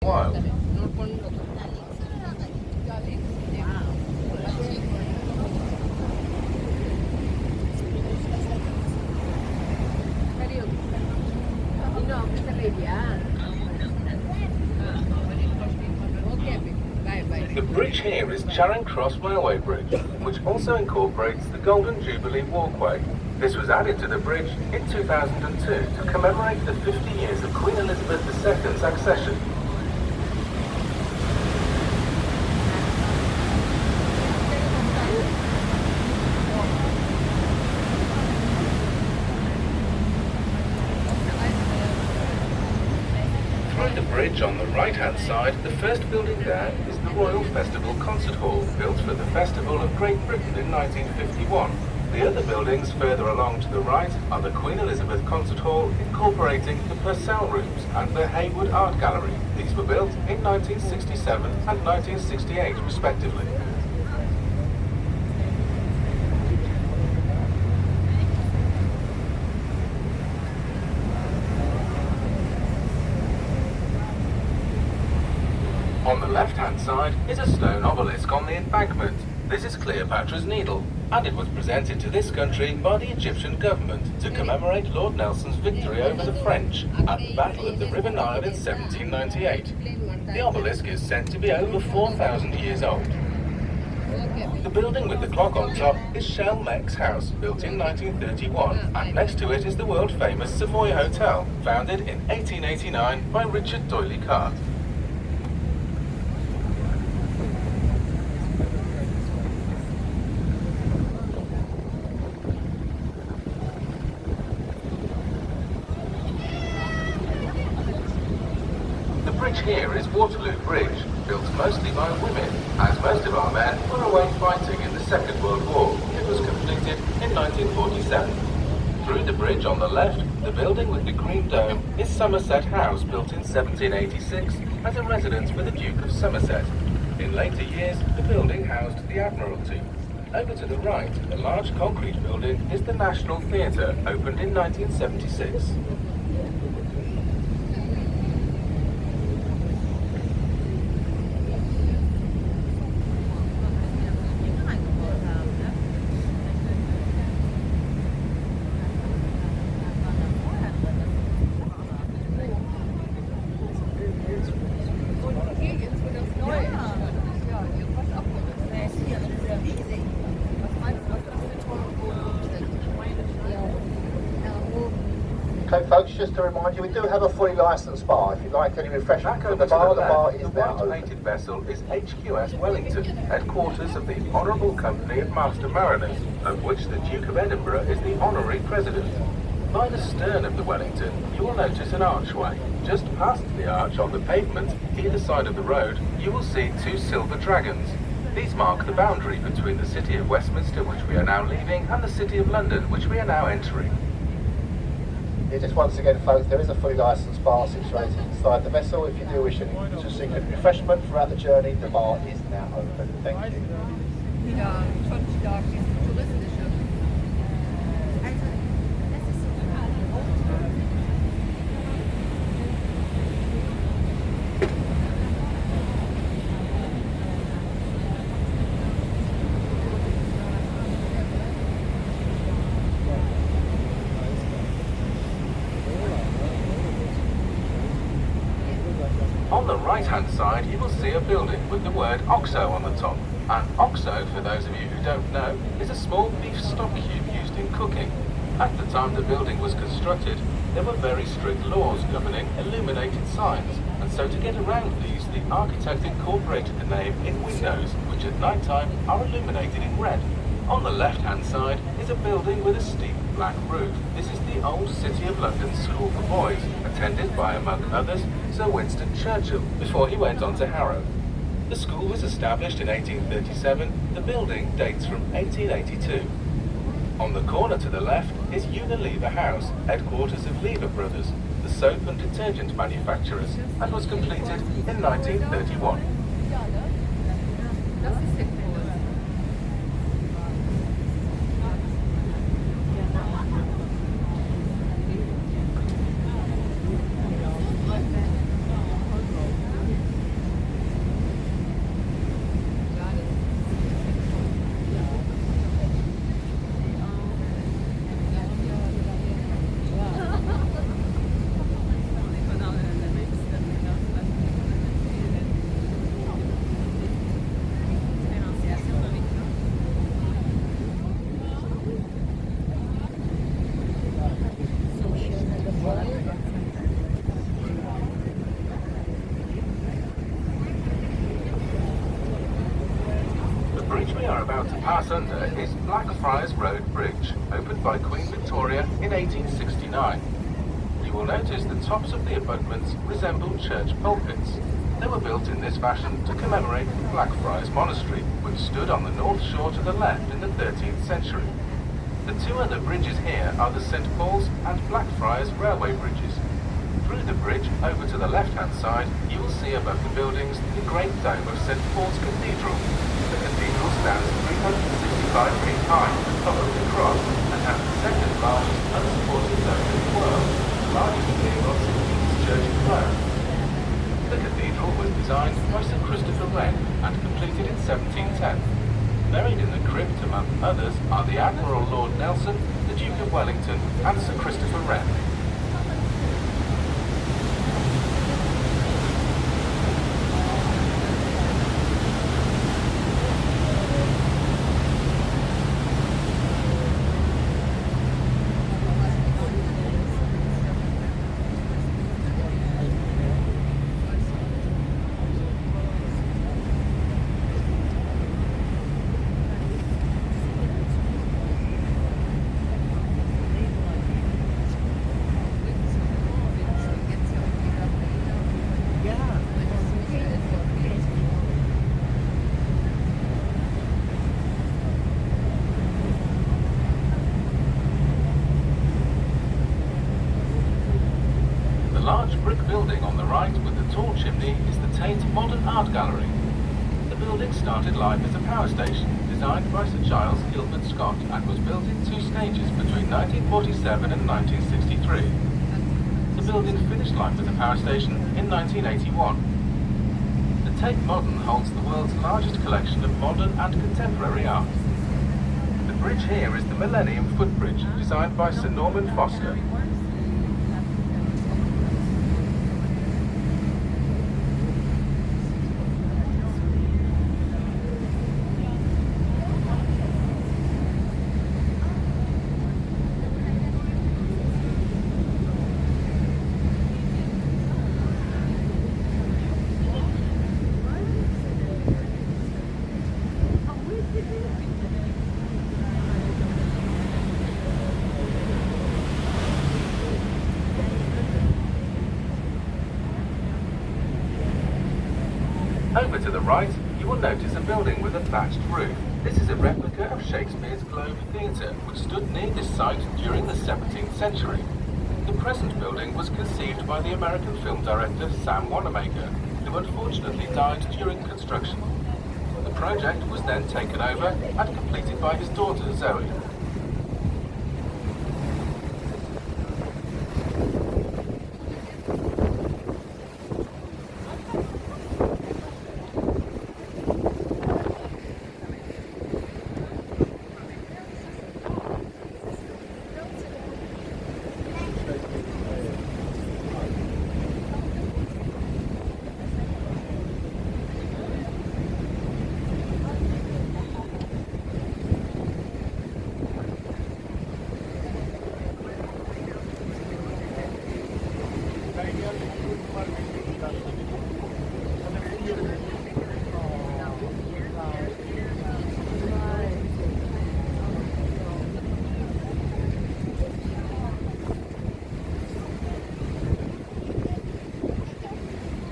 while. The bridge here is Charing Cross Railway Bridge, which also incorporates the Golden Jubilee Walkway. This was added to the bridge in 2002 to commemorate the 50 years of Queen Elizabeth II's accession. Through the bridge on the right-hand side, the first building there is the Royal Festival Concert Hall, built for the Festival of Great Britain in 1951. The other buildings further along to the right are the Queen Elizabeth Concert Hall, incorporating the Purcell Rooms, and the Hayward Art Gallery. These were built in 1967 and 1968 respectively. On the left-hand side is a stone obelisk on the embankment. This is Cleopatra's Needle, and it was presented to this country by the Egyptian government to commemorate Lord Nelson's victory over the French at the Battle of the River Nile in 1798. The obelisk is said to be over 4,000 years old. The building with the clock on top is Shell-Mex House, built in 1931, and next to it is the world-famous Savoy Hotel, founded in 1889 by Richard D'Oyly Carte. The bridge here is Waterloo Bridge, built mostly by women, as most of our men were away fighting in the Second World War. It was completed in 1947. Through the bridge on the left, the building with the green dome is Somerset House, built in 1786 as a residence for the Duke of Somerset. In later years, the building housed the Admiralty. Over to the right, a large concrete building is the National Theatre, opened in 1976. Okay folks, just to remind you, we do have a fully licensed bar. If you'd like any refreshment from the bar is now open. The white-painted vessel is HQS Wellington, headquarters of the Honourable Company of Master Mariners, of which the Duke of Edinburgh is the honorary president. By the stern of the Wellington, you will notice an archway. Just past the arch on the pavement, either side of the road, you will see two silver dragons. These mark the boundary between the city of Westminster, which we are now leaving, and the city of London, which we are now entering. Yeah, just once again folks, there is a fully licensed bar situated inside the vessel. If you do wish to seek a refreshment throughout the journey, the bar is now open. Thank you. Ja, schon stark, dieses touristische. On the right-hand side, you will see a building with the word OXO on the top. And OXO, for those of you who don't know, is a small beef stock cube used in cooking. At the time the building was constructed, there were very strict laws governing illuminated signs, and so to get around these, the architect incorporated the name in windows, which at night time are illuminated in red. On the left-hand side is a building with a steep black roof. This is the old City of London School for Boys, attended by, among others, Sir Winston Churchill, before he went on to Harrow. The school was established in 1837. The building dates from 1882. On the corner to the left is Unilever House, headquarters of Lever Brothers, the soap and detergent manufacturers, and was completed in 1931. Das ist der Kurs. are about to pass under is Blackfriars Road Bridge, opened by Queen Victoria in 1869. You will notice the tops of the abutments resemble church pulpits. They were built in this fashion to commemorate Blackfriars Monastery, which stood on the north shore to the left in the 13th century. The two other bridges here are the St Paul's and Blackfriars Railway bridges. Through the bridge, over to the left-hand side, you will see above the buildings the great dome of St Paul's Cathedral. The cathedral stands 365 feet high above the cross and has the second largest unsupported dome in the world, the largest being on St Peter's Church in Rome. The cathedral was designed by Sir Christopher Wren and completed in 1710. Buried in the crypt, among others, are the Admiral Lord Nelson, the Duke of Wellington, and Sir Christopher Wren. The large brick building on the right with the tall chimney is the Tate Modern Art Gallery. The building started life as a power station designed by Sir Giles Gilbert Scott and was built in two stages between 1947 and 1963. The building finished life as a power station in 1981. The Tate Modern holds the world's largest collection of modern and contemporary art. The bridge here is the Millennium Footbridge, designed by Sir Norman Foster. Over to the right, you will notice a building with a thatched roof. This is a replica of Shakespeare's Globe Theatre, which stood near this site during the 17th century. The present building was conceived by the American film director Sam Wanamaker, who unfortunately died during construction. The project was then taken over and completed by his daughter Zoe.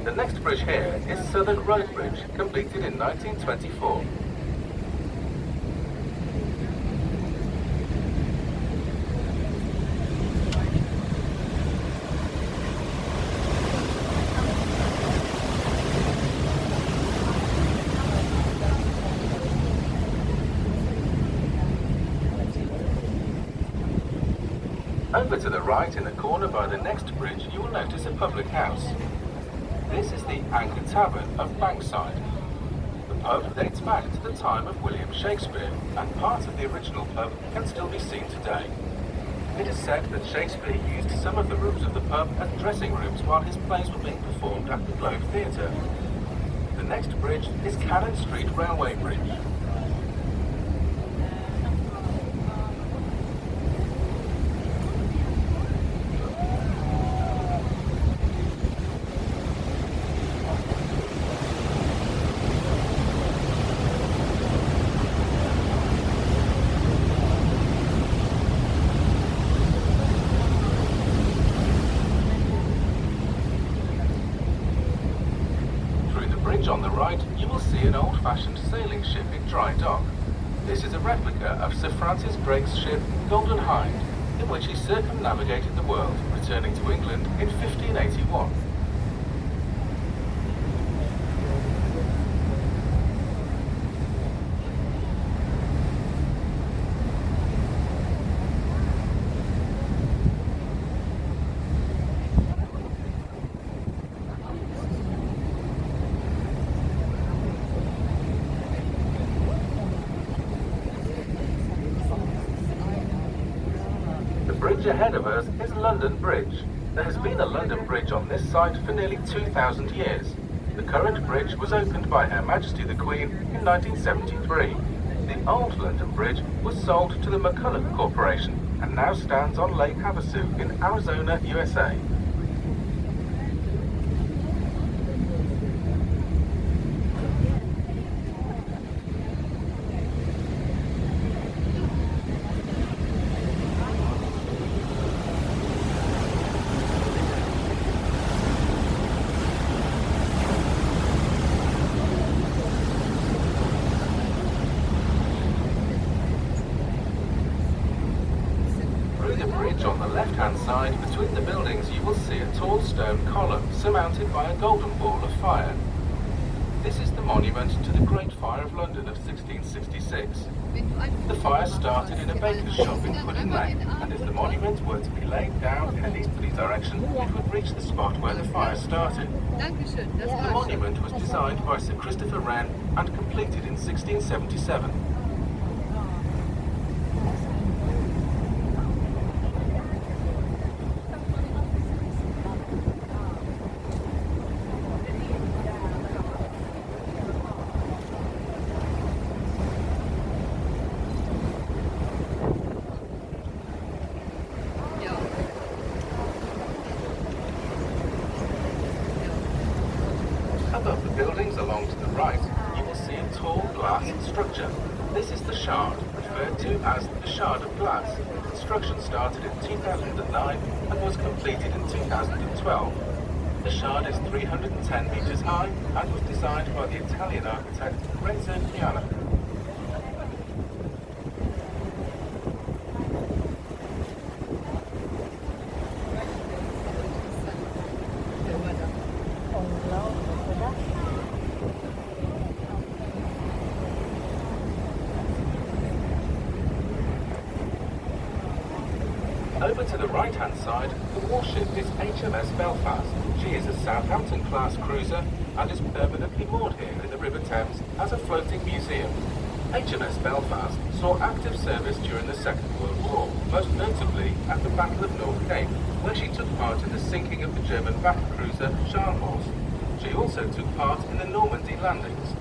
The next bridge here is Southwark Road Bridge, completed in 1924. Over to the right, in the corner by the next bridge, you will notice a public house. This is the Anchor Tavern of Bankside. The pub dates back to the time of William Shakespeare, and part of the original pub can still be seen today. It is said that Shakespeare used some of the rooms of the pub as dressing rooms while his plays were being performed at the Globe Theatre. The next bridge is Cannon Street Railway Bridge. bridge on the right, you will see an old-fashioned sailing ship in dry dock. This is a replica of Sir Francis Drake's ship Golden Hind, in which he circumnavigated the world, returning to England in 1581. The bridge ahead of us is London Bridge. There has been a London Bridge on this site for nearly 2,000 years. The current bridge was opened by Her Majesty the Queen in 1973. The old London Bridge was sold to the McCulloch Corporation and now stands on Lake Havasu in Arizona, USA. On the left-hand side, between the buildings, you will see a tall stone column surmounted by a golden ball of fire. This is the monument to the Great Fire of London of 1666. The fire started in a baker's shop in Pudding Lane, and if the monument were to be laid down in an easterly direction, it would reach the spot where the fire started. The monument was designed by Sir Christopher Wren and completed in 1677. Above the buildings along to the right, you will see a tall glass structure. This is the Shard, referred to as the Shard of Glass. Construction started in 2009 and was completed in 2012. The Shard is 310 metres high and was designed by the Italian architect Renzo Piano. Over to the right-hand side, the warship is HMS Belfast. She is a Southampton-class cruiser and is permanently moored here in the River Thames as a floating museum. HMS Belfast saw active service during the Second World War, most notably at the Battle of North Cape, where she took part in the sinking of the German battle cruiser Scharnhorst. She also took part in the Normandy landings.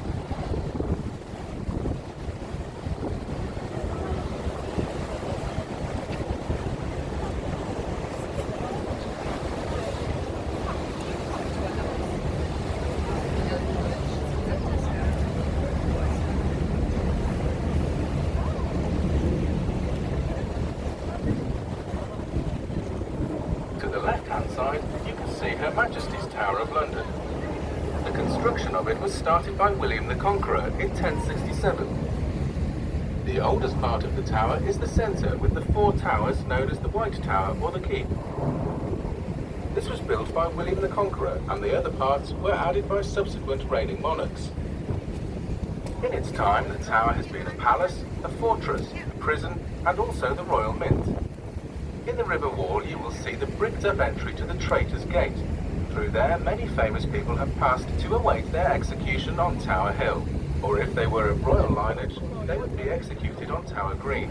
Side, you can see Her Majesty's Tower of London. The construction of it was started by William the Conqueror in 1067. The oldest part of the tower is the centre with the 4 towers known as the White Tower or the Keep. This was built by William the Conqueror and the other parts were added by subsequent reigning monarchs. In its time, the tower has been a palace, a fortress, a prison and also the Royal Mint. In the river wall you will see the bricked-up entry to the Traitor's Gate. Through there, many famous people have passed to await their execution on Tower Hill, or if they were of royal lineage, they would be executed on Tower Green.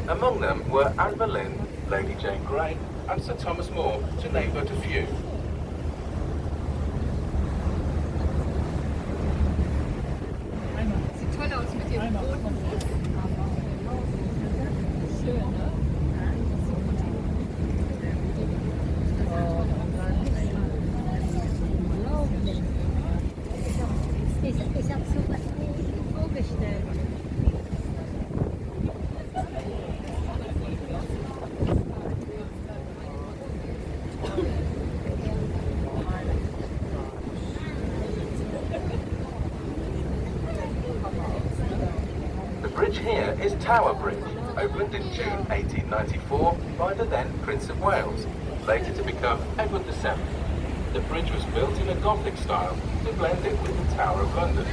Among them were Anne Boleyn, Lady Jane Grey, and Sir Thomas More, to name but a few. Sieht toll aus mit dem roten Fuß. Schön, ne? Ich habe so was vorgestellt. bridge here is Tower Bridge, opened in June 1894 by the then Prince of Wales, later to become Edward VII. The bridge was built in a Gothic style to blend in with the Tower of London.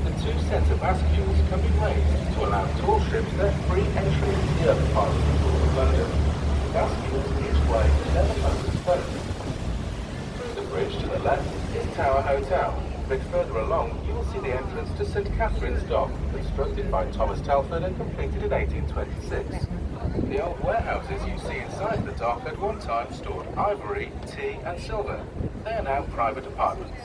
The two centre bascules can be raised to allow tall ships their free entry into the other part of the Port of London. The bascules each weigh 700 tons. Through the bridge to the left is Tower Hotel. A bit further along, you will see the entrance to St Catherine's Dock, constructed by Thomas Telford and completed in 1826. The old warehouses you see inside the dock at one time stored ivory, tea and silver. They are now private apartments.